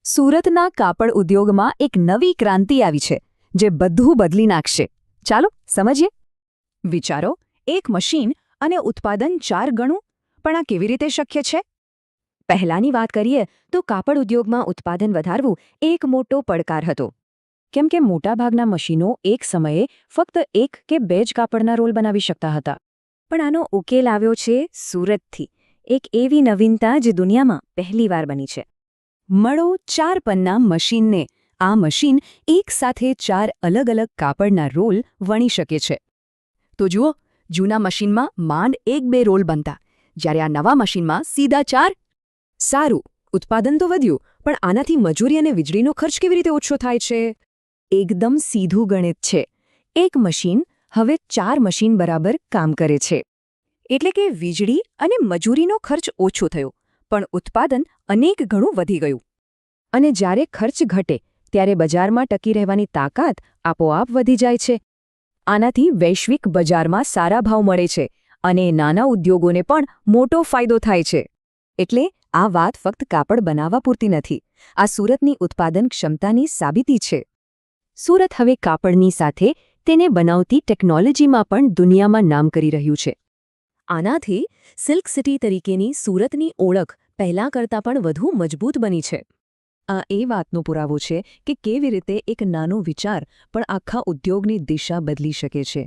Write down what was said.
સુરતના કાપડ ઉદ્યોગમાં એક નવી ક્રાંતિ આવી છે જે બધું બદલી નાખશે. ચાલો સમજીએ. વિચારો, એક મશીન અને ઉત્પાદન 4 ગણું. પણ આ કેવી રીતે શક્ય છે? પહેલાની વાત કરીએ તો કાપડ ઉદ્યોગમાં ઉત્પાદન વધારવું એક મોટો પડકાર હતો. કેમ કે મોટાભાગના મશીનો એક સમયે ફક્ત 1 કે 2 જ કાપડના રોલ બનાવી શકતા હતા. પણ આનો ઉકેલ આવ્યો છે સુરતથી. એક એવી નવીનતા જે દુનિયામાં પહેલીવાર બની છે. મળો 4 પન્ના મશીનને. આ મશીન એકસાથે 4 અલગ અલગ કાપડના રોલ વણી શકે છે. તો જુઓ, જૂના મશીનમાં માંડ 1-2 રોલ બનતા, જ્યારે આ નવા મશીનમાં સીધા 4. સારું, ઉત્પાદન તો વધ્યું, પણ આનાથી મજૂરી અને વીજળીનો ખર્ચ કેવી રીતે ઓછો થાય છે? એકદમ સીધું ગણિત છે. એક મશીન હવે 4 મશીન બરાબર કામ કરે છે. એટલે કે વીજળી અને મજૂરીનો ખર્ચ ઓછો થયો, પણ ઉત્પાદન અનેક ગણું વધી ગયું. અને જ્યારે ખર્ચ ઘટે ત્યારે બજારમાં ટકી રહેવાની તાકાત આપોઆપ વધી જાય છે. આનાથી વૈશ્વિક બજારમાં સારા ભાવ મળે છે અને નાના ઉદ્યોગોને પણ મોટો ફાયદો થાય છે. એટલે આ વાત ફક્ત કાપડ બનાવવા પૂરતી નથી. આ સુરતની ઉત્પાદન ક્ષમતાની સાબિતી છે. સુરત હવે કાપડની સાથે તેને બનાવતી ટેકનોલોજીમાં પણ દુનિયામાં નામ કરી રહ્યું છે. આનાથી સિલ્ક સિટી તરીકેની સુરતની ઓળખ પહેલાં કરતાં પણ વધુ મજબૂત બની છે. આ એ વાતનો પુરાવો છે કે કેવી રીતે એક નાનો વિચાર પણ આખા ઉદ્યોગની દિશા બદલી શકે છે.